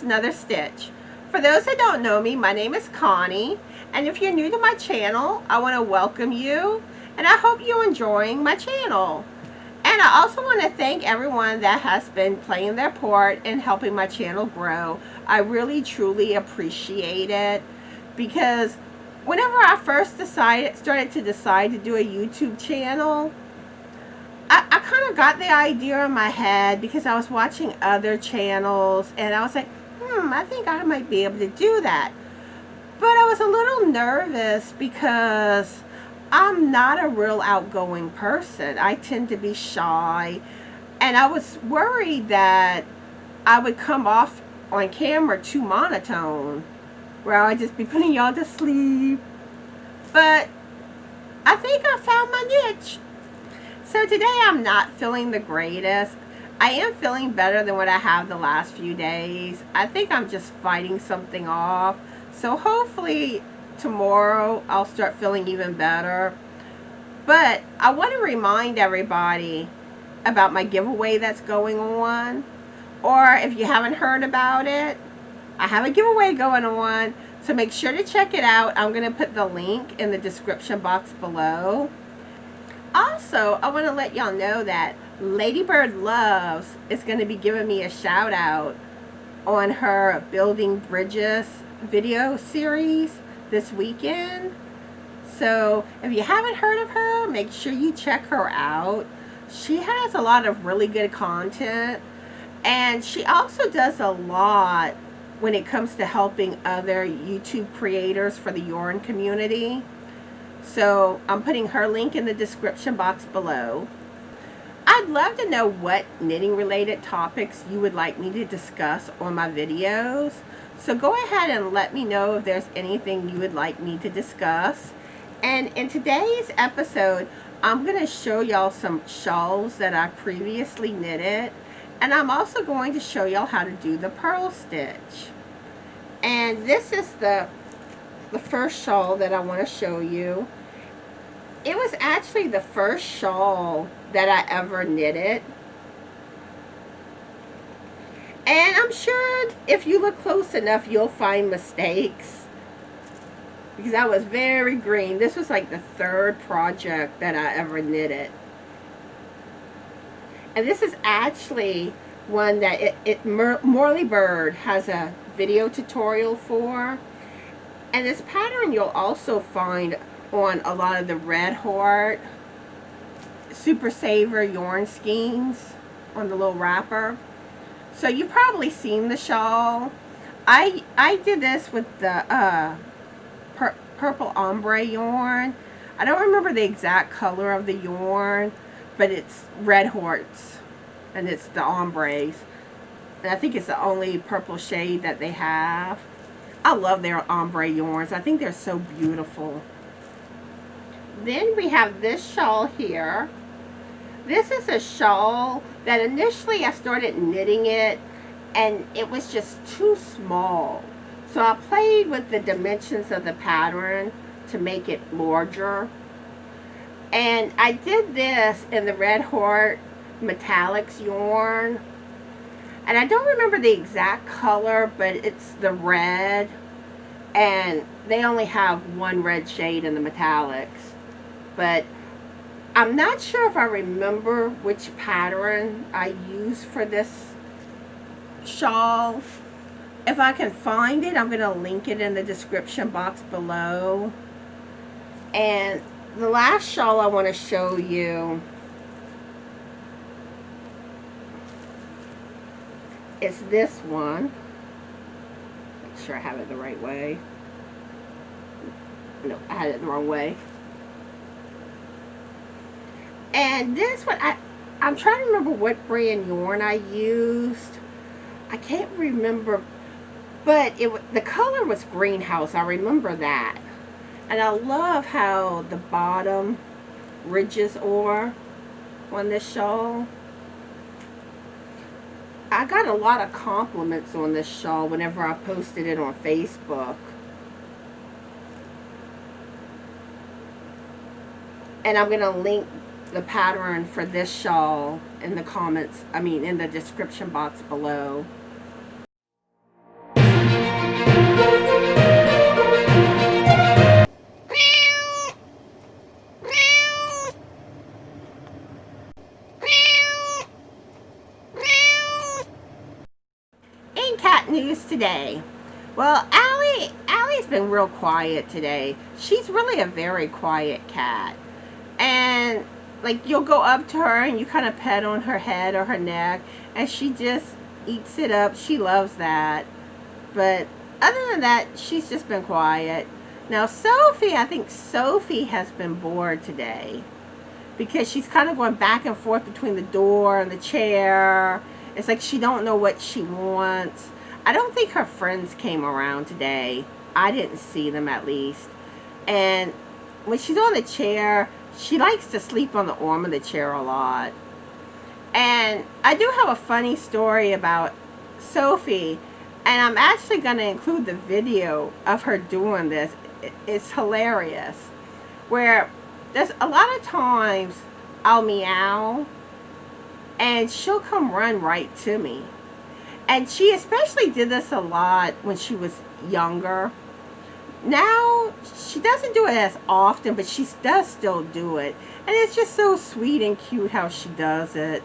just another stitch. For those that don't know me, my name is Connie, and if you're new to my channel, I want to welcome you, and I hope you're enjoying my channel. And I also want to thank everyone that has been playing their part in helping my channel grow. I really truly appreciate it, because whenever I first started to decide to do a YouTube channel, I kind of got the idea in my head because I was watching other channels, and I was like, I think I might be able to do that. But I was a little nervous because I'm not a real outgoing person. I tend to be shy, and I was worried that I would come off on camera too monotone, where I'd just be putting y'all to sleep. But I think I found my niche. So today I'm not feeling the greatest. I am feeling better than what I have the last few days. I think I'm just fighting something off. So hopefully tomorrow I'll start feeling even better. But I want to remind everybody about my giveaway that's going on. Or if you haven't heard about it, I have a giveaway going on. So make sure to check it out. I'm going to put the link in the description box below. Also, I want to let y'all know that LadybirD Loves is going to be giving me a shout out on her Building Bridges video series this weekend. So if you haven't heard of her, make sure you check her out. She has a lot of really good content, and she also does a lot when it comes to helping other YouTube creators for the yarn community. So I'm putting her link in the description box below. I'd love to know what knitting related topics you would like me to discuss on my videos. So go ahead and let me know if there's anything you would like me to discuss. And in today's episode, I'm going to show y'all some shawls that I previously knitted. And I'm also going to show y'all how to do the purl stitch. And this is the first shawl that I want to show you. It was actually the first shawl that I ever knitted. And I'm sure if you look close enough, you'll find mistakes, because I was very green. This was like the third project that I ever knitted. And this is actually one that LadybirD has a video tutorial for. And this pattern you'll also find on a lot of the Red Heart Super Saver yarn schemes on the little wrapper. So you've probably seen the shawl. I did this with the purple ombre yarn. I don't remember the exact color of the yarn, but it's Red Hearts, and it's the ombres. And I think it's the only purple shade that they have. I love their ombre yarns. I think they're so beautiful. Then we have this shawl here. This is a shawl that initially I started knitting it, and it was just too small. So I played with the dimensions of the pattern to make it larger. And I did this in the Red Heart Metallics yarn. And I don't remember the exact color, but it's the red. And they only have one red shade in the metallics. But I'm not sure if I remember which pattern I used for this shawl. If I can find it, I'm going to link it in the description box below. And the last shawl I want to show you is this one. Make sure I have it the right way. No, I had it the wrong way. And this one, I'm trying to remember what brand yarn I used. I can't remember, but the color was Greenhouse. I remember that. And I love how the bottom ridges are on this shawl. I got a lot of compliments on this shawl whenever I posted it on Facebook. And I'm going to link the pattern for this shawl in the comments, in the description box below. today? Well, Allie's been real quiet today. She's really a very quiet cat. And like you'll go up to her and you kind of pet on her head or her neck and she just eats it up. She loves that. But other than that, she's just been quiet. Now Sophie, I think Sophie has been bored today because she's kind of going back and forth between the door and the chair. It's like she don't know what she wants. I don't think her friends came around today. I didn't see them, at least. And when she's on the chair, she likes to sleep on the arm of the chair a lot. And I do have a funny story about Sophie, and I'm actually going to include the video of her doing this. It's hilarious. Where there's a lot of times I'll meow and she'll come run right to me. And she especially did this a lot when she was younger. Now she doesn't do it as often, but she does still do it. And it's just so sweet and cute how she does it.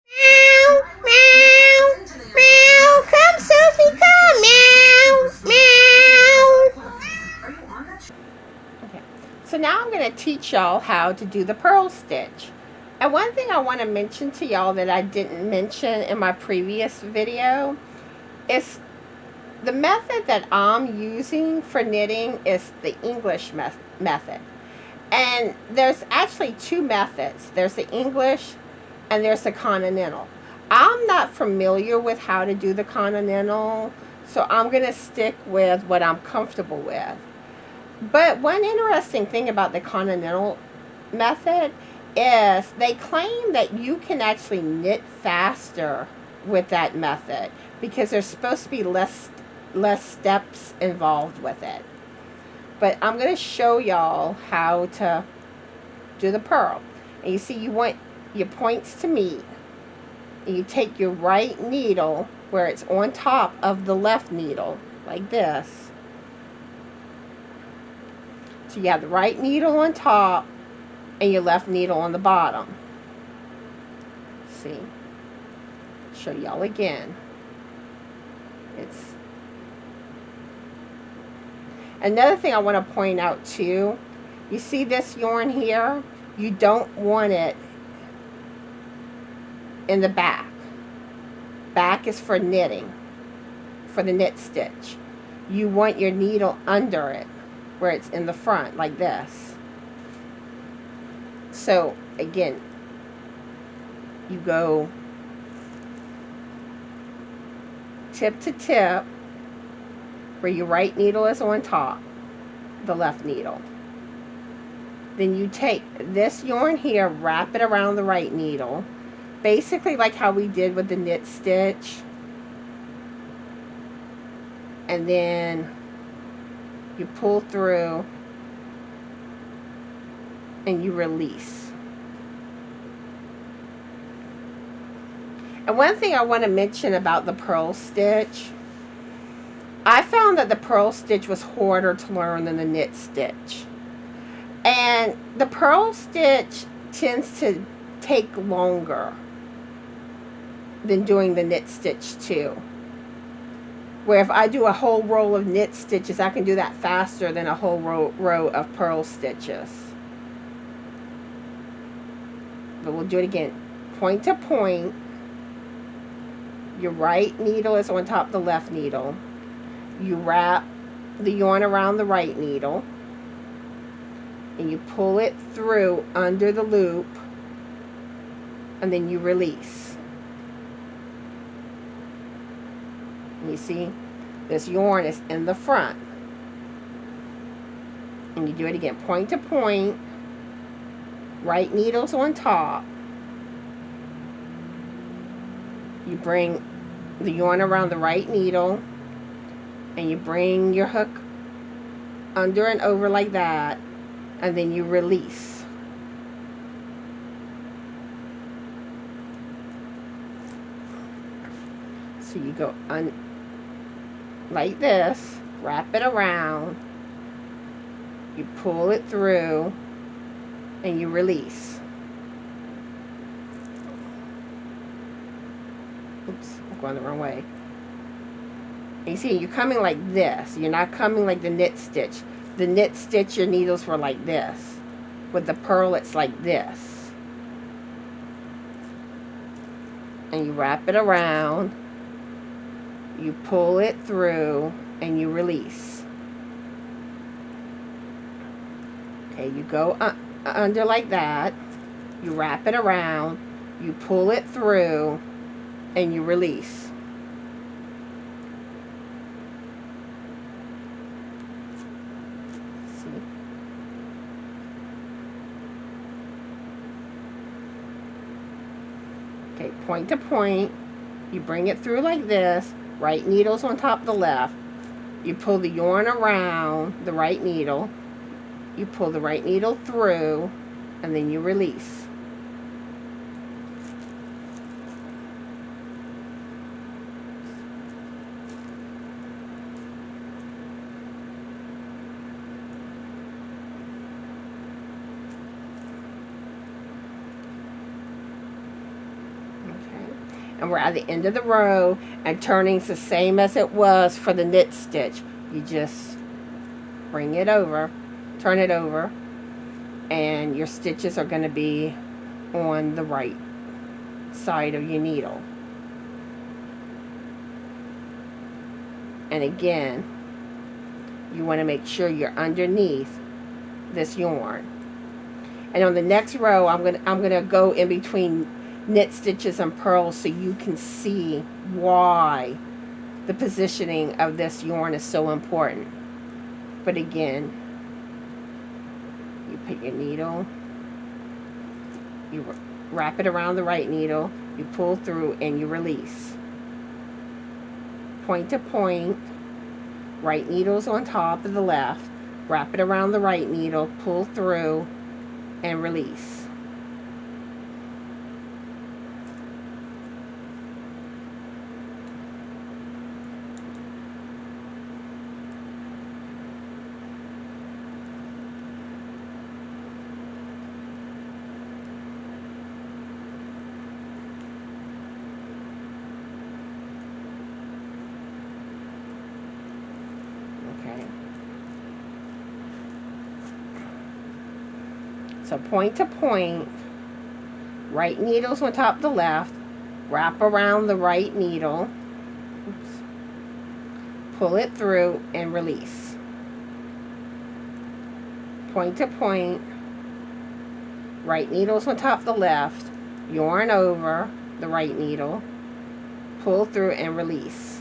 Meow, meow, meow. Come, Sophie, come. Meow, meow. Okay. So now I'm going to teach y'all how to do the purl stitch. And one thing I want to mention to y'all that I didn't mention in my previous video is the method that I'm using for knitting is the English method. And there's actually two methods. There's the English and there's the continental. I'm not familiar with how to do the continental, so I'm going to stick with what I'm comfortable with. But one interesting thing about the continental method is they claim that you can actually knit faster with that method because there's supposed to be less steps involved with it. But I'm going to show y'all how to do the purl. And you see, you want your points to meet. And you take your right needle where it's on top of the left needle, like this. So you have the right needle on top and your left needle on the bottom. See? Show y'all again. It's another thing I want to point out too. You see this yarn here? You don't want it in the back. Back is for knitting, for the knit stitch. You want your needle under it, where it's in the front, like this. So again, you go tip to tip where your right needle is on top, the left needle. Then you take this yarn here, wrap it around the right needle, basically like how we did with the knit stitch. And then you pull through and you release. And one thing I want to mention about the purl stitch, I found that the purl stitch was harder to learn than the knit stitch. And the purl stitch tends to take longer than doing the knit stitch too. Where if I do a whole row of knit stitches, I can do that faster than a whole row of purl stitches. But we'll do it again. Point to point. Your right needle is on top of the left needle. You wrap the yarn around the right needle. And you pull it through under the loop. And then you release. And you see, this yarn is in the front. And you do it again. Point to point. Right needle's on top. You bring the yarn around the right needle and you bring your hook under and over like that, and then you release. So you go like this, wrap it around, you pull it through, and you release. Oops, I'm going the wrong way. And you see, you're coming like this. You're not coming like the knit stitch. The knit stitch, your needles were like this. With the purl, it's like this. And you wrap it around. You pull it through and you release. Okay, you go under like that. You wrap it around. You pull it through and you release. See? Okay, point to point. You bring it through like this. Right needle's on top of the left. You pull the yarn around the right needle. You pull the right needle through, and then you release. And we're at the end of the row, and turning's the same as it was for the knit stitch. You just bring it over, turn it over, and your stitches are going to be on the right side of your needle. And again, you want to make sure you're underneath this yarn. And on the next row, I'm gonna go in between knit stitches and purls so you can see why the positioning of this yarn is so important. But again, you put your needle, you wrap it around the right needle, you pull through and you release. Point to point, right needle's on top of the left, wrap it around the right needle, pull through and release. Okay. So point to point, right needle's on top of the left, wrap around the right needle, oops, pull it through and release. Point to point, right needle's on top of the left, yarn over the right needle, pull through and release.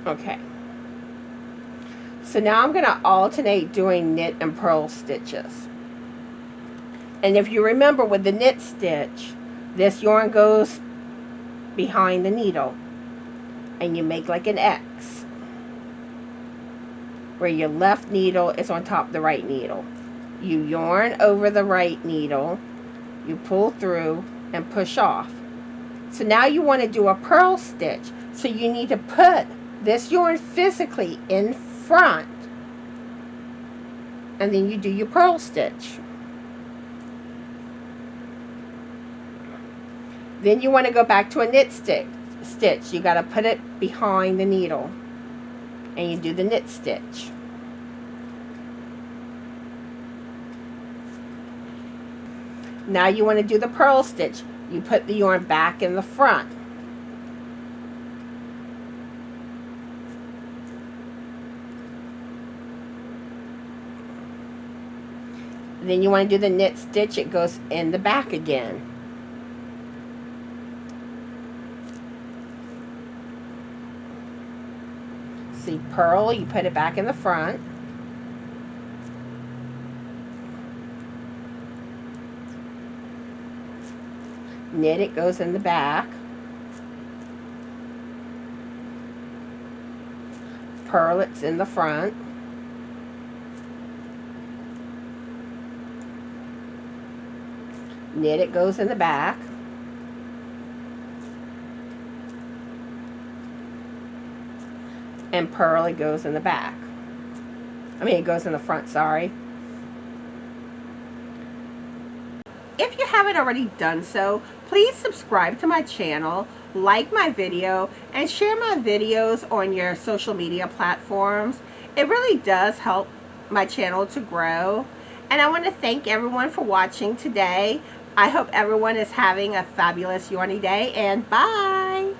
Okay, so now I'm going to alternate doing knit and purl stitches. And if you remember with the knit stitch, this yarn goes behind the needle and you make like an X where your left needle is on top of the right needle. You yarn over the right needle, you pull through and push off. So now you want to do a purl stitch, so you need to put this yarn physically in front, and then you do your purl stitch. Then you want to go back to a knit stitch. You got to put it behind the needle, and you do the knit stitch. Now you want to do the purl stitch. You put the yarn back in the front. Then you want to do the knit stitch. It goes in the back again. See, purl, you put it back in the front. Knit, it goes in the back. Purl, it's in the front. Knitted goes in the back. And purl it goes in the back. I mean, it goes in the front, sorry. If you haven't already done so, please subscribe to my channel, like my video, and share my videos on your social media platforms. It really does help my channel to grow. And I want to thank everyone for watching today. I hope everyone is having a fabulous yarny day, and bye!